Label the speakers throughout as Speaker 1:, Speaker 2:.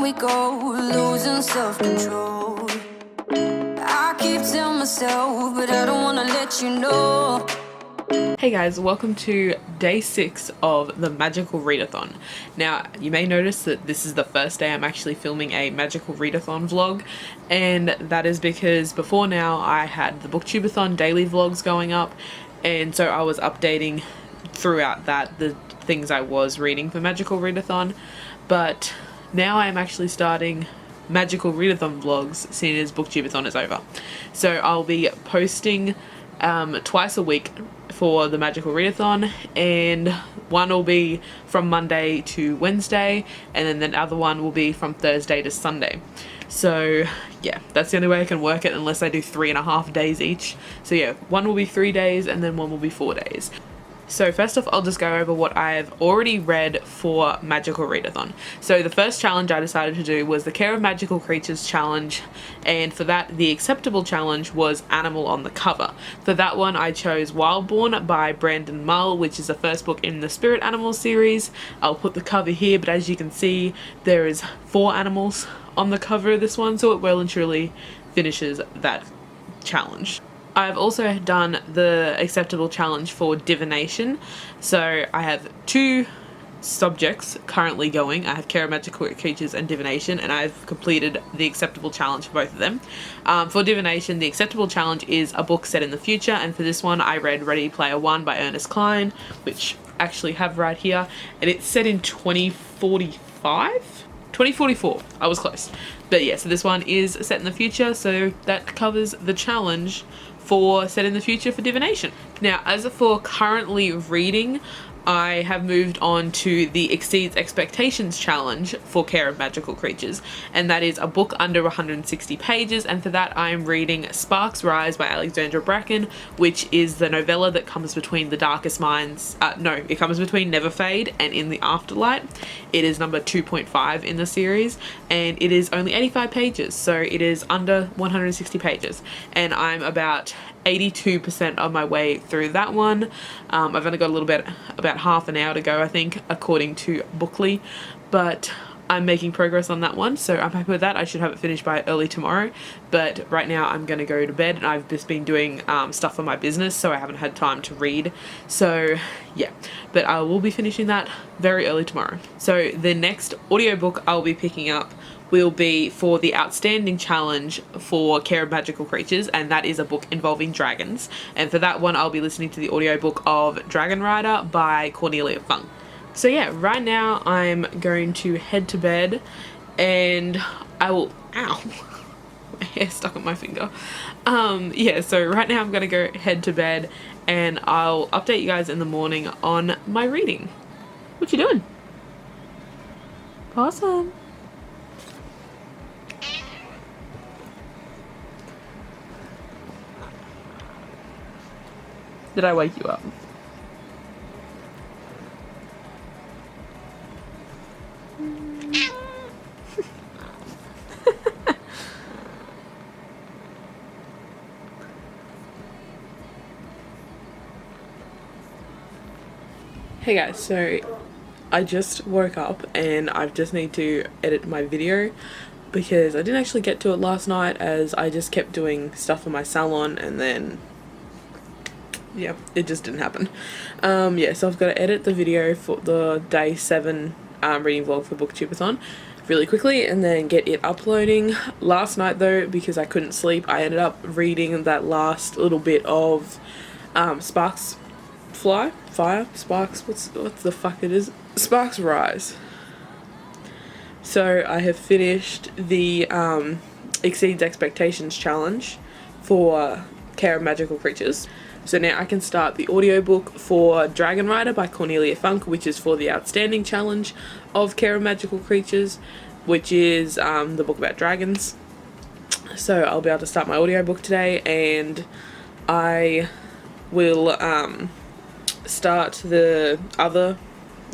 Speaker 1: we go, losing self-control. I keep telling myself, but I don't wanna let you know.
Speaker 2: Hey guys, welcome to day 6 of the Magical ReadAthon. Now, you may notice that this is the first day I'm actually filming a Magical ReadAthon vlog, and that is because before now I had the Booktubeathon daily vlogs going up, and so I was updating throughout that the things I was reading for Magical ReadAthon, but now I'm actually starting Magical ReadAthon vlogs seeing as Booktubeathon is over. So I'll be posting twice a week for the Magical ReadAthon, and one will be from Monday to Wednesday, and then the other one will be from Thursday to Sunday. So yeah, that's the only way I can work it unless I do 3.5 days each. So yeah, one will be 3 days and then one will be 4 days. So first off, I'll just go over what I've already read for Magical ReadAthon. So the first challenge I decided to do was the Care of Magical Creatures challenge, and for that the acceptable challenge was Animal on the Cover. For that one I chose Wildborn by Brandon Mull, which is the first book in the Spirit Animals series. I'll put the cover here, but as you can see there is 4 animals on the cover of this one, so it well and truly finishes that challenge. I've also done the acceptable challenge for divination. So I have 2 subjects currently going. I have Care of Magical Creatures and divination, and I've completed the acceptable challenge for both of them. For divination, the acceptable challenge is a book set in the future, and for this one I read Ready Player One by Ernest Cline, which I actually have right here, and it's set in 2045? 2044. I was close. But yeah, so this one is set in the future, so that covers the challenge for set in the future for divination. Now, as for currently reading, I have moved on to the Exceeds Expectations challenge for Care of Magical Creatures, and that is a book under 160 pages, and for that I am reading Sparks Rise by Alexandra Bracken, which is the novella that comes between The Darkest Minds, it comes between Never Fade and In the Afterlight. It is number 2.5 in the series, and it is only 85 pages, so it is under 160 pages, and I'm about 82% of my way through that one. I've only got a little bit, about half an hour to go I think, according to Bookly, but I'm making progress on that one, so I'm happy with that. I should have it finished by early tomorrow, but right now I'm going to go to bed, and I've just been doing stuff for my business, so I haven't had time to read. So yeah, but I will be finishing that very early tomorrow. So the next audiobook I'll be picking up will be for the Outstanding Challenge for Care of Magical Creatures, and that is a book involving dragons, and for that one I'll be listening to the audiobook of Dragon Rider by Cornelia Funk. So yeah, right now I'm going to head to bed, and I will, ow, my hair stuck on my finger. Yeah, so right now I'm gonna go head to bed, and I'll update you guys in the morning on my reading. What you doing? Awesome. Did I wake you up? Hey guys, so I just woke up and I just need to edit my video because I didn't actually get to it last night, as I just kept doing stuff for my salon, and then yeah, it just didn't happen. Yeah, so I've got to edit the video for the day 7 reading vlog for Booktubeathon really quickly and then get it uploading. Last night though, because I couldn't sleep, I ended up reading that last little bit of Sparks Rise. So I have finished the Exceeds Expectations challenge for Care of Magical Creatures. So now I can start the audiobook for Dragon Rider by Cornelia Funk, which is for the Outstanding Challenge of Care of Magical Creatures, which is the book about dragons. So I'll be able to start my audiobook today, and I will start the other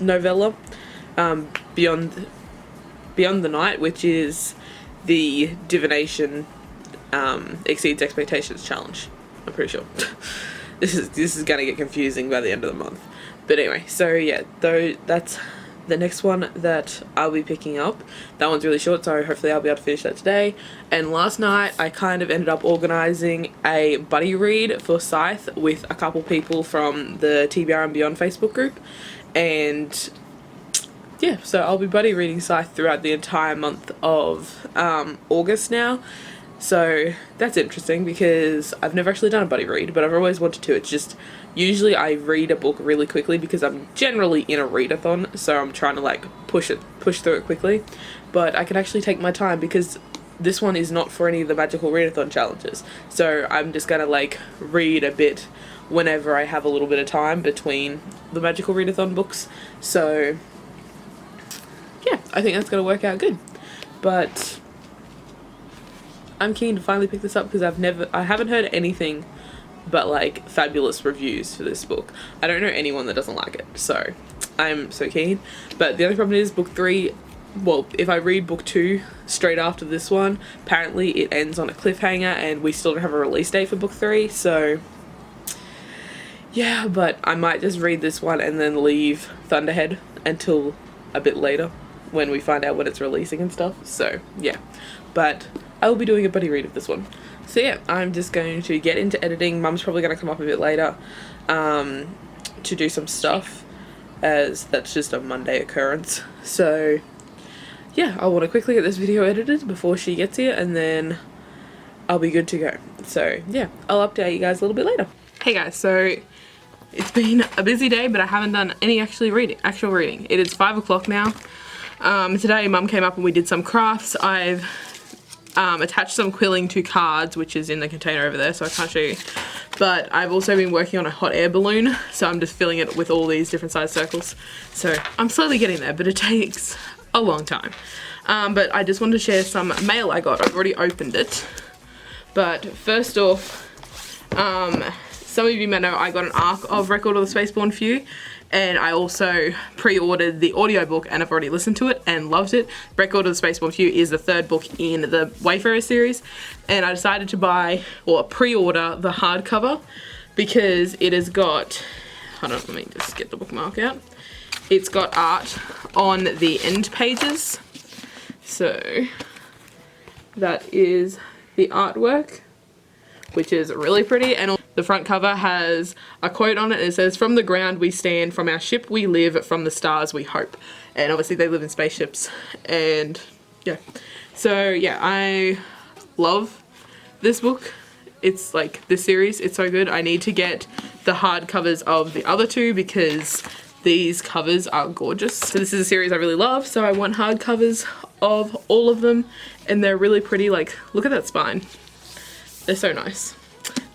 Speaker 2: novella, Beyond the Night, which is the Divination Exceeds Expectations challenge. I'm pretty sure. This is gonna get confusing by the end of the month. But anyway, so yeah, though that's the next one that I'll be picking up, that one's really short, so hopefully I'll be able to finish that today. And last night I kind of ended up organising a buddy read for Scythe with a couple people from the TBR and Beyond Facebook group, and yeah, so I'll be buddy reading Scythe throughout the entire month of August now. So that's interesting because I've never actually done a buddy read, but I've always wanted to. It's just usually I read a book really quickly because I'm generally in a readathon, so I'm trying to like push through it quickly. But I can actually take my time because this one is not for any of the magical readathon challenges. So I'm just gonna like read a bit whenever I have a little bit of time between the magical readathon books. So yeah, I think that's gonna work out good. But I'm keen to finally pick this up because I haven't heard anything but like fabulous reviews for this book. I don't know anyone that doesn't like it, so I'm so keen. But the only problem is book 3, well, if I read book 2 straight after this one, apparently it ends on a cliffhanger and we still don't have a release date for book 3, so yeah, but I might just read this one and then leave Thunderhead until a bit later when we find out when it's releasing and stuff. So yeah, but I will be doing a buddy read of this one. So yeah, I'm just going to get into editing. Mum's probably going to come up a bit later to do some stuff, as that's just a Monday occurrence. So yeah, I want to quickly get this video edited before she gets here, and then I'll be good to go. So yeah, I'll update you guys a little bit later. Hey guys, so it's been a busy day, but I haven't done any actual reading. It is 5 o'clock now. Today Mum came up and we did some crafts. I've attached some quilling to cards, which is in the container over there, so I can't show you. But I've also been working on a hot air balloon, so I'm just filling it with all these different size circles. So I'm slowly getting there, but it takes a long time. But I just wanted to share some mail I got. I've already opened it. But first off, some of you may know I got an arc of Record of the Spaceborn Few, and I also pre-ordered the audiobook and I've already listened to it and loved it. Record of the Spaceborn Few is the 3rd book in the Wayfarer series, and I decided to buy, or pre-order, the hardcover because it has got, hold on, let me just get the bookmark out. It's got art on the end pages, so that is the artwork, which is really pretty. And the front cover has a quote on it. It says, "From the ground we stand, from our ship we live, from the stars we hope." And obviously they live in spaceships, and yeah. So yeah, I love this book. It's like, this series, it's so good. I need to get the hard covers of the other 2 because these covers are gorgeous. So this is a series I really love, so I want hard covers of all of them, and they're really pretty. Like, look at that spine. They're so nice.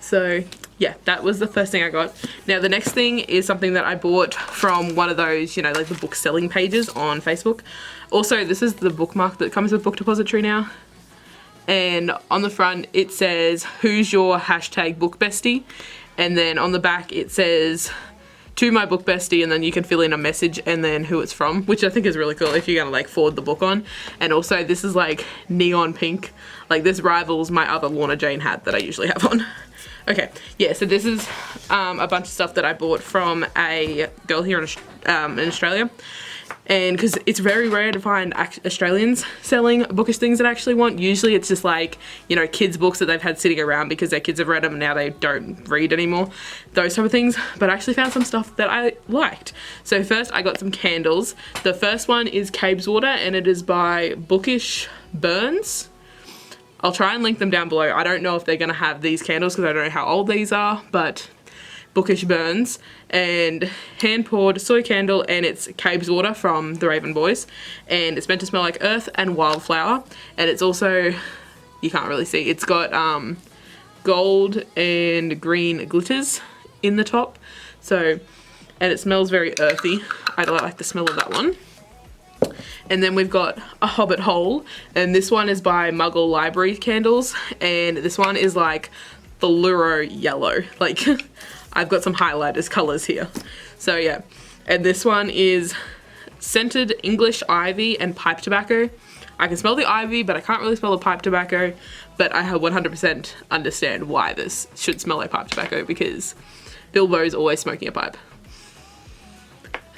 Speaker 2: So yeah, that was the first thing I got. Now the next thing is something that I bought from one of those, you know, like the book selling pages on Facebook. Also, this is the bookmark that comes with Book Depository now. And on the front it says, "Who's your hashtag book bestie?" And then on the back it says, "To my book bestie," and then you can fill in a message and then who it's from, which I think is really cool if you're gonna like forward the book on. And also this is like neon pink. Like, this rivals my other Lorna Jane hat that I usually have on. Okay, yeah, so this is a bunch of stuff that I bought from a girl here in Australia. And because it's very rare to find Australians selling bookish things that I actually want. Usually it's just like, you know, kids' books that they've had sitting around because their kids have read them and now they don't read anymore. Those type of things. But I actually found some stuff that I liked. So first I got some candles. The first one is Cabe's Water, and it is by Bookish Burns. I'll try and link them down below. I don't know if they're going to have these candles because I don't know how old these are, but Bookish Burns. And hand poured soy candle, and it's Cabe's Water from the Raven Boys, and it's meant to smell like earth and wildflower. And it's also, you can't really see, it's got gold and green glitters in the top. So, and it smells very earthy. I like the smell of that one. And then we've got a Hobbit Hole, and this one is by Muggle Library Candles, and this one is like the Luro yellow. Like, I've got some highlighters colours here. So yeah, and this one is Scented English Ivy and Pipe Tobacco. I can smell the ivy, but I can't really smell the pipe tobacco, but I 100% understand why this should smell like pipe tobacco, because Bilbo's always smoking a pipe.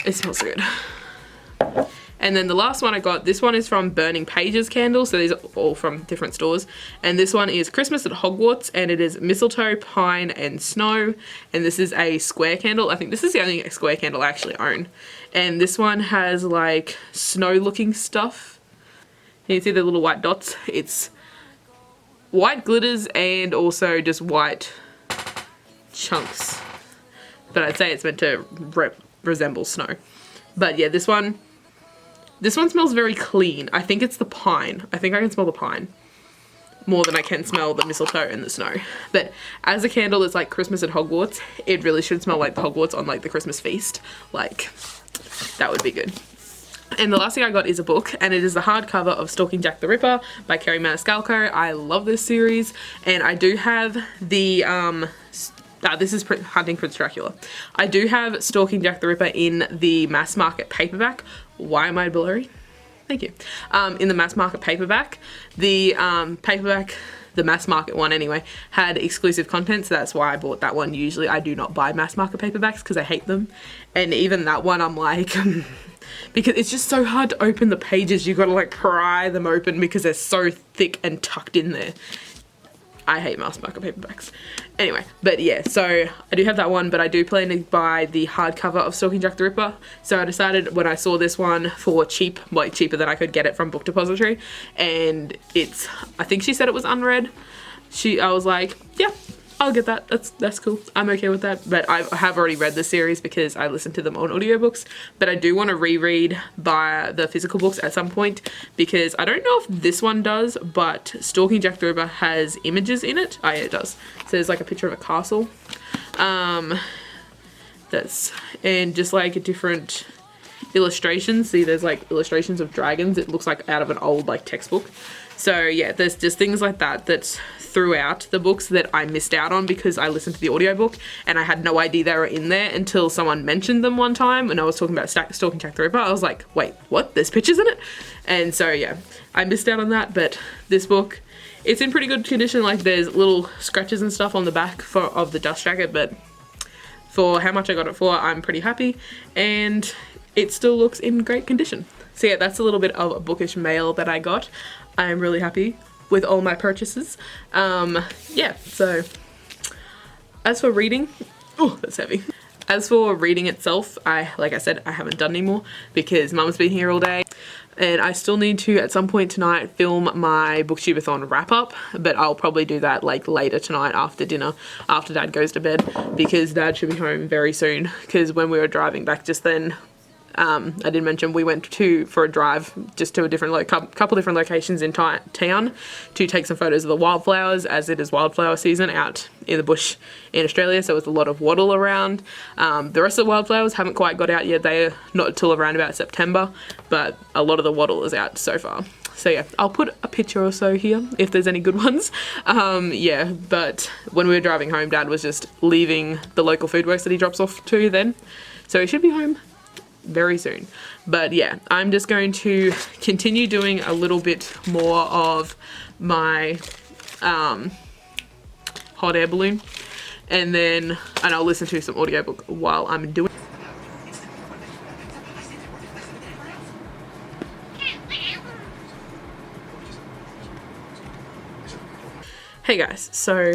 Speaker 2: It smells so good. And then the last one I got, this one is from Burning Pages Candles, so these are all from different stores. And this one is Christmas at Hogwarts, and it is mistletoe, pine, and snow. And this is a square candle. I think this is the only square candle I actually own. And this one has like snow-looking stuff. You can see the little white dots. It's white glitters and also just white chunks. But I'd say it's meant to resemble snow. But yeah, this one smells very clean. I think it's the pine. I think I can smell the pine more than I can smell the mistletoe and the snow. But as a candle that's like Christmas at Hogwarts, it really should smell like the Hogwarts on like the Christmas feast. Like, that would be good. And the last thing I got is a book, and it is the hardcover of Stalking Jack the Ripper by Kerri Maniscalco. I love this series, and I do have the this is Hunting Prince Dracula. I do have Stalking Jack the Ripper in the mass market paperback. Why am I blurry? Thank you. In the mass market paperback. The paperback, the mass market one anyway, had exclusive content, so that's why I bought that one. Usually I do not buy mass market paperbacks because I hate them. And even that one I'm like, because it's just so hard to open the pages. You gotta like pry them open because they're so thick and tucked in there. I hate mass market paperbacks. Anyway, but yeah, so I do have that one, but I do plan to buy the hardcover of Stalking Jack the Ripper. So I decided when I saw this one for cheap, like cheaper than I could get it from Book Depository, and it's, I think she said it was unread. I was like, yeah, I'll get that. That's cool. I'm okay with that. But I have already read the series because I listened to them on audiobooks. But I do want to reread by the physical books at some point because I don't know if this one does, but Stalking Jack the Ripper has images in it. Oh yeah, it does. So there's like a picture of a castle. And just like different illustrations. See, there's like illustrations of dragons. It looks like out of an old like textbook. So yeah, there's just things like that that's throughout the books that I missed out on because I listened to the audiobook and I had no idea they were in there until someone mentioned them one time when I was talking about Stalking Jack the Ripper. I was like, wait, what? There's pictures in it? And so yeah, I missed out on that, but this book, it's in pretty good condition. Like there's little scratches and stuff on the back of the dust jacket, but for how much I got it for, I'm pretty happy and it still looks in great condition. So yeah, that's a little bit of a bookish mail that I got. I am really happy with all my purchases. Yeah, so as for reading, oh, that's heavy. As for reading itself, like I said, I haven't done any more because Mum's been here all day and I still need to at some point tonight film my Booktopia wrap up, but I'll probably do that like later tonight after dinner, after Dad goes to bed, because Dad should be home very soon because when we were driving back just then, I did mention we went for a drive just to a different couple different locations in town to take some photos of the wildflowers, as it is wildflower season out in the bush in Australia, so it's a lot of wattle around. The rest of the wildflowers haven't quite got out yet. They are not until around about September, but a lot of the wattle is out so far. So yeah, I'll put a picture or so here if there's any good ones. Yeah, but when we were driving home, Dad was just leaving the local food works that he drops off to then, so he should be home very soon. But yeah, I'm just going to continue doing a little bit more of my hot air balloon and I'll listen to some audiobook while I'm doing. Hey guys, so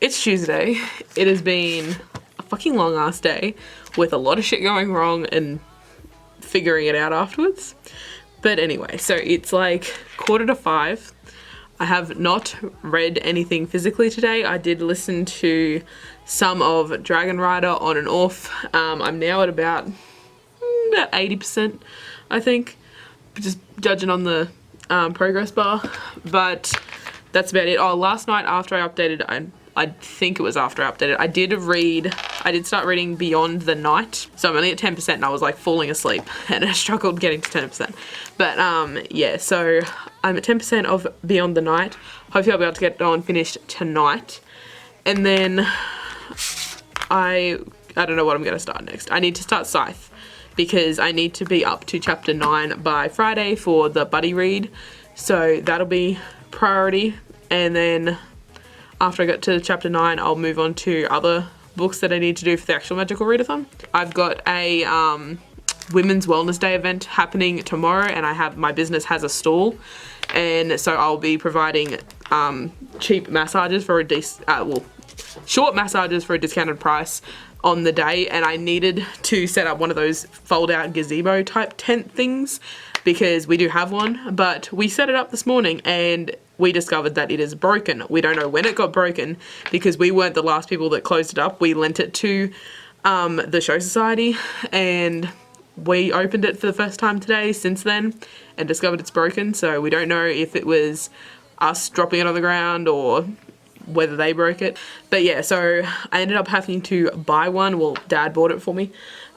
Speaker 2: it's Tuesday. It has been a fucking long ass day with a lot of shit going wrong and figuring it out afterwards. But anyway, so it's like 4:45. I have not read anything physically today. I did listen to some of Dragon Rider on and off. I'm now at about 80%, I think, just judging on the progress bar. But that's about it. Oh, last night after I updated, I think it was after I updated, I did start reading Beyond the Night. So I'm only at 10% and I was like falling asleep and I struggled getting to 10%. But yeah, so I'm at 10% of Beyond the Night. Hopefully I'll be able to get it on finished tonight. And then I don't know what I'm going to start next. I need to start Scythe because I need to be up to chapter 9 by Friday for the buddy read. So that'll be priority. And then after I get to chapter 9, I'll move on to other books that I need to do for the actual magical readathon. I've got a Women's Wellness Day event happening tomorrow, and my business has a stall, and so I'll be providing cheap massages for short massages for a discounted price on the day. And I needed to set up one of those fold out gazebo type tent things because we do have one, but we set it up this morning and we discovered that it is broken. We don't know when it got broken because we weren't the last people that closed it up. We lent it to the Show Society, and we opened it for the first time today since then and discovered it's broken. So we don't know if it was us dropping it on the ground or whether they broke it. But yeah, so I ended up having to buy one. Well, Dad bought it for me.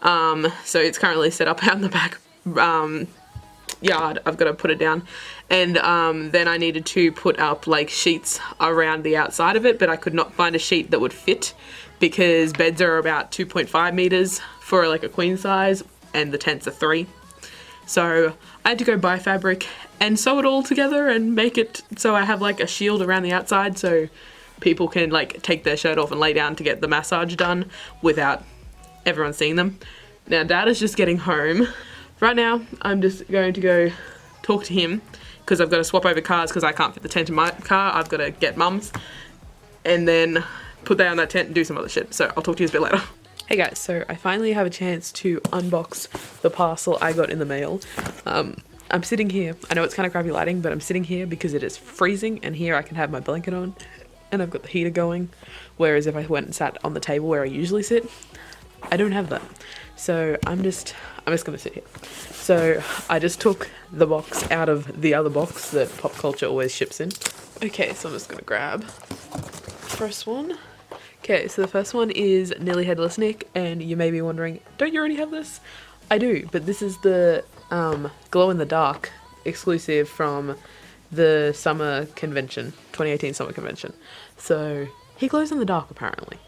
Speaker 2: So it's currently set up out in the back yard. I've got to put it down. And then I needed to put up like sheets around the outside of it, but I could not find a sheet that would fit because beds are about 2.5 meters for like a queen size and the tents are 3. So I had to go buy fabric and sew it all together and make it so I have like a shield around the outside so people can like take their shirt off and lay down to get the massage done without everyone seeing them. Now Dad is just getting home. Right now I'm just going to go talk to him because I've got to swap over cars because I can't fit the tent in my car. I've got to get Mum's and then put that on that tent and do some other shit. So I'll talk to you a bit later. Hey guys, so I finally have a chance to unbox the parcel I got in the mail. I'm sitting here. I know it's kind of crappy lighting, but I'm sitting here because it is freezing and here I can have my blanket on and I've got the heater going. Whereas if I went and sat on the table where I usually sit, I don't have that. So I'm just gonna sit here. So I just took the box out of the other box that PopCultcha always ships in. Okay, so I'm just gonna grab the first one. Okay, so the first one is Nearly Headless Nick, and you may be wondering, don't you already have this? I do, but this is the glow-in-the-dark exclusive from the summer convention, 2018 summer convention. So he glows in the dark apparently,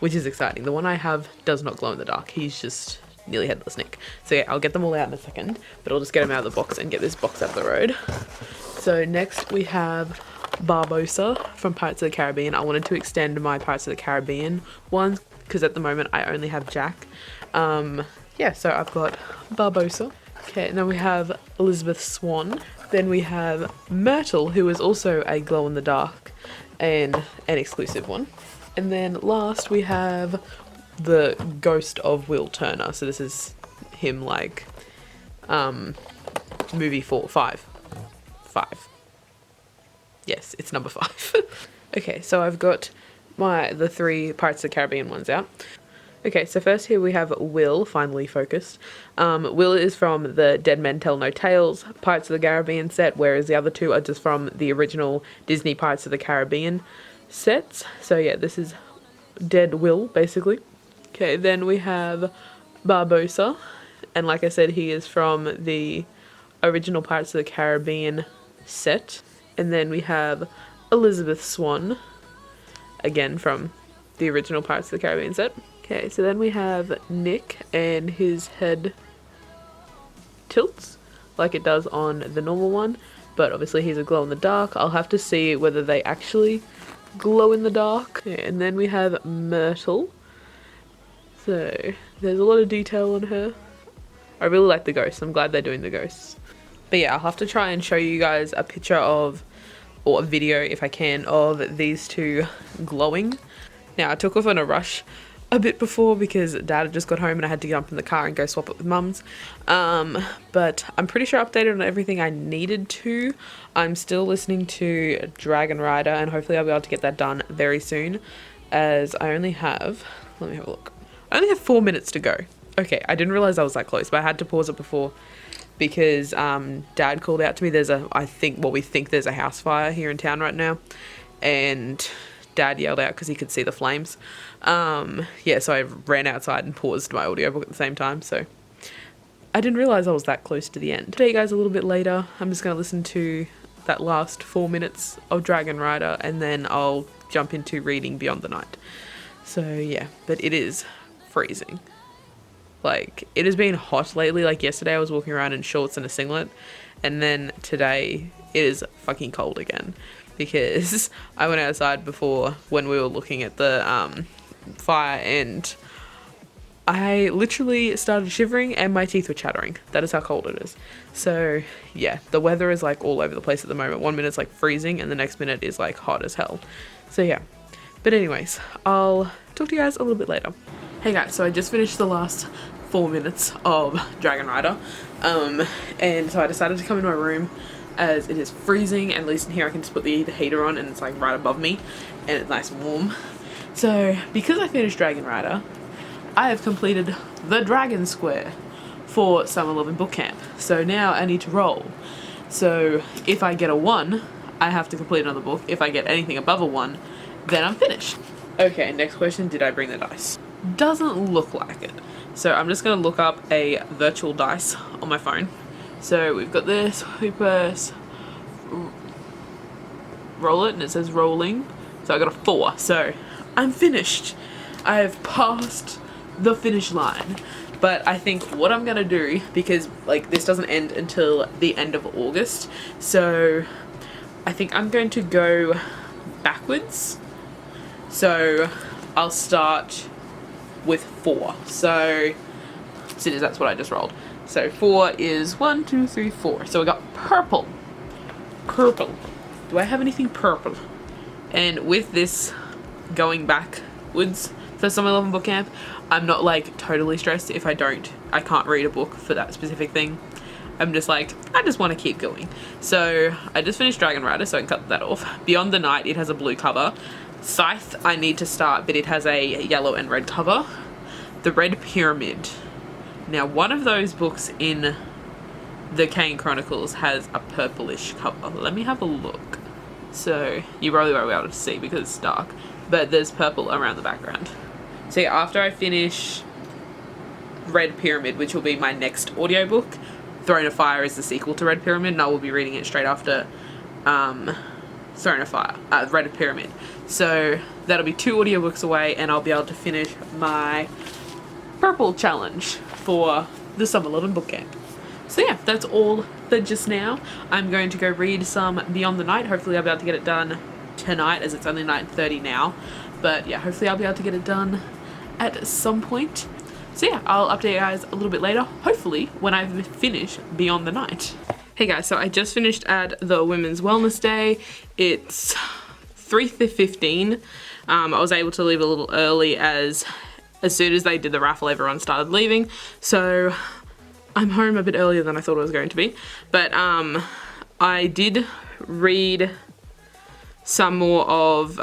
Speaker 2: which is exciting. The one I have does not glow in the dark. He's just Nearly Headless Nick. So yeah, I'll get them all out in a second, but I'll just get them out of the box and get this box out of the road. So next we have Barbossa from Pirates of the Caribbean. I wanted to extend my Pirates of the Caribbean ones because at the moment I only have Jack. Yeah, so I've got Barbossa. Okay, and then we have Elizabeth Swan. Then we have Myrtle, who is also a glow-in-the-dark and an exclusive one. And then last we have the Ghost of Will Turner. So this is him like movie 5. Yes, it's number 5. Okay, so I've got the 3 Pirates of the Caribbean ones out. Okay, so first here we have Will, finally focused. Will is from the Dead Men Tell No Tales Pirates of the Caribbean set, whereas the other 2 are just from the original Disney Pirates of the Caribbean sets. So yeah, this is Dead Will, basically. Okay, then we have Barbossa, and like I said, he is from the original Pirates of the Caribbean set. And then we have Elizabeth Swan, again from the original Pirates of the Caribbean set. Okay, so then we have Nick, and his head tilts like it does on the normal one, but obviously he's a glow in the dark. I'll have to see whether they actually glow in the dark. Okay, and then we have Myrtle. So there's a lot of detail on her. I really like the ghosts. I'm glad they're doing the ghosts. But yeah, I'll have to try and show you guys a picture of, or a video if I can, of these 2 glowing. Now I took off in a rush a bit before because Dad had just got home and I had to jump in the car and go swap it with Mum's. But I'm pretty sure I updated on everything I needed to. I'm still listening to Dragon Rider and hopefully I'll be able to get that done very soon, as I only have, let me have a look. I only have 4 minutes to go. Okay, I didn't realize I was that close, but I had to pause it before because Dad called out to me. There's we think there's a house fire here in town right now, and Dad yelled out because he could see the flames. Yeah, so I ran outside and paused my audiobook at the same time, so I didn't realize I was that close to the end. Today, guys, a little bit later, I'm just going to listen to that last 4 minutes of Dragon Rider, and then I'll jump into reading Beyond the Night. So yeah, but it is freezing. Like, it has been hot lately. Like, yesterday I was walking around in shorts and a singlet, and then today it is fucking cold again because I went outside before when we were looking at the fire, and I literally started shivering and my teeth were chattering. That is how cold it is. So yeah, the weather is like all over the place at the moment. 1 minute it's like freezing and the next minute is like hot as hell. So yeah, but anyways, I'll talk to you guys a little bit later. Hey guys, so I just finished the last 4 minutes of Dragon Rider, and so I decided to come in my room as it is freezing, and at least in here I can just put the heater on and it's like right above me and it's nice and warm. So because I finished Dragon Rider, I have completed the Dragon Square for Summer Lovin' Book Camp. So now I need to roll. So if I get a 1, I have to complete another book. If I get anything above a 1, then I'm finished. Okay, next question, did I bring the dice? Doesn't look like it. So I'm just gonna look up a virtual dice on my phone. So we've got this, we press roll it and it says rolling. So I got a 4, so I'm finished. I have passed the finish line. But I think what I'm gonna do, because like this doesn't end until the end of August, so I think I'm going to go backwards. So I'll start with 4. So that's what I just rolled. So 4 is 1, 2, 3, 4. So we got purple. Purple. Do I have anything purple? And with this going backwards for Summer Lovin' Book Camp, I'm not like totally stressed if I can't read a book for that specific thing. I'm just like, I just want to keep going. So I just finished Dragon Rider, so I can cut that off. Beyond the Night, it has a blue cover. Scythe, I need to start, but it has a yellow and red cover. The Red Pyramid. Now, one of those books in the Kane Chronicles has a purplish cover. Let me have a look. So you probably won't be able to see because it's dark, but there's purple around the background. So yeah, after I finish Red Pyramid, which will be my next audiobook, Throne of Fire is the sequel to Red Pyramid, and I will be reading it straight after Throne of Fire, Red Pyramid. So that'll be 2 audiobooks away, and I'll be able to finish my purple challenge for the Summer Lovin' Book Camp. So yeah, that's all for just now. I'm going to go read some Beyond the Night. Hopefully I'll be able to get it done tonight, as it's only 9:30 now. But yeah, hopefully I'll be able to get it done at some point. So yeah, I'll update you guys a little bit later, hopefully when I've finished Beyond the Night. Hey guys, so I just finished at the Women's Wellness Day. It's 3:15. I was able to leave a little early as soon as they did the raffle, everyone started leaving. So I'm home a bit earlier than I thought I was going to be. But I did read some more of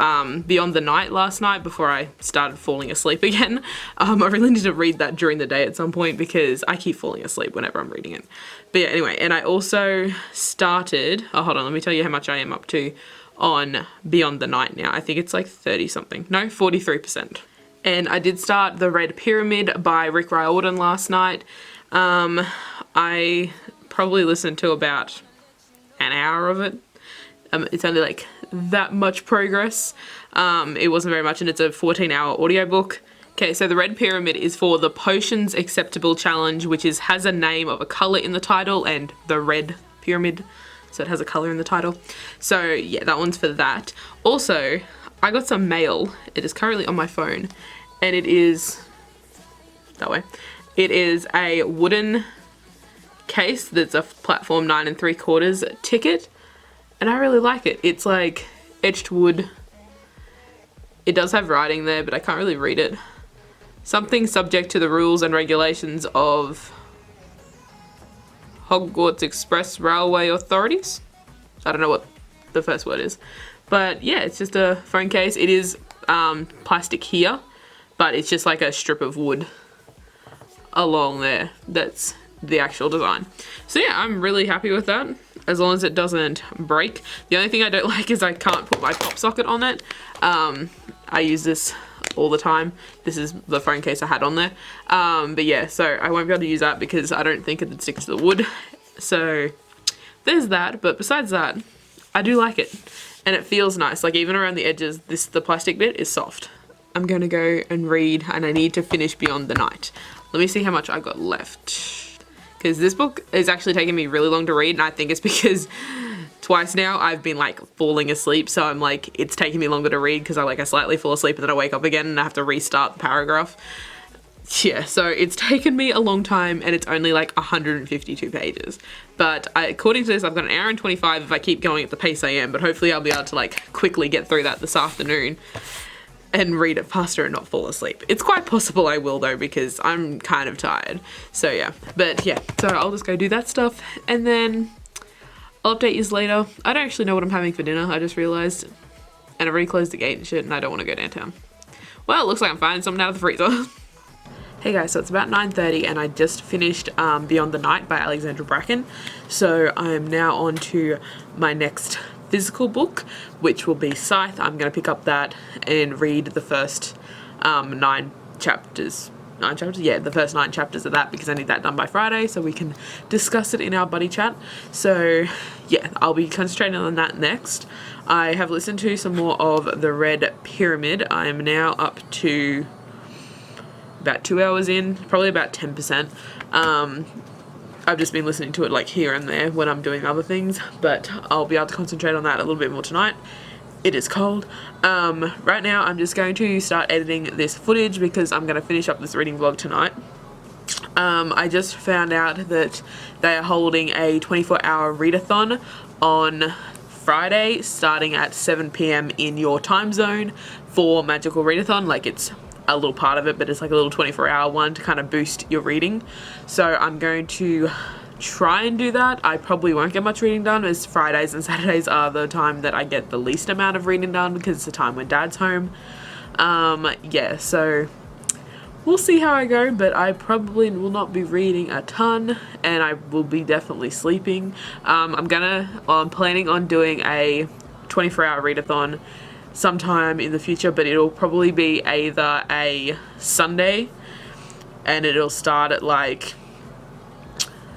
Speaker 2: Beyond the Night last night before I started falling asleep again. I really need to read that during the day at some point because I keep falling asleep whenever I'm reading it. But yeah, anyway, and I also started, oh hold on, let me tell you how much I am up to on Beyond the Night now. I think it's like 30 something, no, 43%. And I did start The Red Pyramid by Rick Riordan last night. I probably listened to about an hour of it. It's only like that much progress. It wasn't very much, and it's a 14-hour audiobook. Okay, so The Red Pyramid is for the Potions Acceptable Challenge, which has a name of a colour in the title, and the Red Pyramid, so it has a colour in the title. So yeah, that one's for that. Also, I got some mail. It is currently on my phone, and it is that way. It is a wooden case that's a platform 9 3/4 ticket, and I really like it. It's like etched wood. It does have writing there, but I can't really read it. Something subject to the rules and regulations of Hogwarts Express Railway Authorities. I don't know what the first word is. But yeah, it's just a phone case. It is plastic here, but it's just like a strip of wood along there. That's the actual design. So yeah, I'm really happy with that, as long as it doesn't break. The only thing I don't like is I can't put my pop socket on it. I use this all the time. This is the phone case I had on there. But yeah, so I won't be able to use that because I don't think it would stick to the wood. So there's that, but besides that, I do like it. And it feels nice, like even around the edges, the plastic bit is soft. I'm gonna go and read, and I need to finish Beyond the Night. Let me see how much I got left. Because this book is actually taking me really long to read, and I think it's because twice now I've been like falling asleep, so I'm like, it's taking me longer to read because I slightly fall asleep and then I wake up again and I have to restart the paragraph. yeah, so it's taken me a long time and it's only like 152 pages. But according to this, I've got an hour and 25 if I keep going at the pace I am, but hopefully I'll be able to like quickly get through that this afternoon and read it faster and not fall asleep. It's quite possible I will though, because I'm kind of tired. So yeah, but yeah, so I'll just go do that stuff and then I'll update you later. I don't actually know what I'm having for dinner, I just realized. And I already closed the gate and shit and I don't want to go downtown. Well, it looks like I'm finding something out of the freezer. Hey guys, so it's about 9:30 and I just finished Beyond the Night by Alexandra Bracken. So I'm now on to my next physical book, which will be Scythe. I'm going to pick up that and read the first 9 chapters. 9 chapters? Yeah, the first 9 chapters of that, because I need that done by Friday so we can discuss it in our buddy chat. So yeah, I'll be concentrating on that next. I have listened to some more of The Red Pyramid. I am now up to about 2 hours in, probably about 10%. I've just been listening to it like here and there when I'm doing other things, but I'll be able to concentrate on that a little bit more tonight. It is cold. Right now I'm just going to start editing this footage because I'm going to finish up this reading vlog tonight. I just found out that they are holding a 24-hour readathon on Friday starting at 7 PM in your time zone for Magical Readathon. Like, it's a little part of it, but it's like a little 24-hour one to kind of boost your reading. So I'm going to try and do that. I probably won't get much reading done, as Fridays and Saturdays are the time that I get the least amount of reading done because it's the time when Dad's home. Yeah, so we'll see how I go, but I probably will not be reading a ton and I will be definitely sleeping. I'm planning on doing a 24-hour readathon sometime in the future, but it'll probably be either a Sunday and it'll start at like,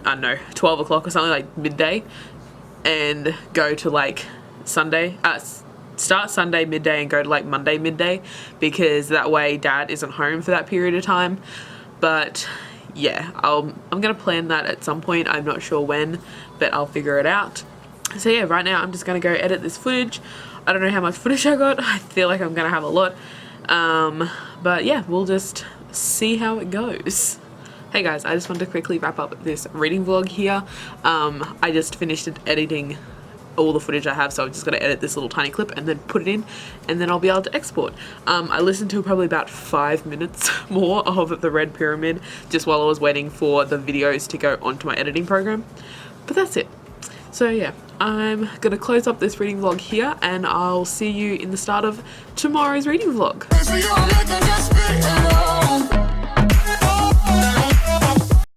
Speaker 2: I don't know, 12 o'clock or something, like midday, and go to like Sunday, start Sunday midday and go to like Monday midday, because that way Dad isn't home for that period of time. But yeah, I'm gonna plan that at some point. I'm not sure when, but I'll figure it out. So yeah, right now I'm just gonna go edit this footage. I don't know how much footage I got. I feel like I'm gonna have a lot. But yeah, we'll just see how it goes. Hey guys, I just wanted to quickly wrap up this reading vlog here. I just finished editing all the footage I have, so I'm just gonna edit this little tiny clip and then put it in, and then I'll be able to export. I listened to probably about 5 minutes more of The Red Pyramid just while I was waiting for the videos to go onto my editing program. But that's it. So yeah, I'm gonna close up this reading vlog here and I'll see you in the start of tomorrow's reading vlog.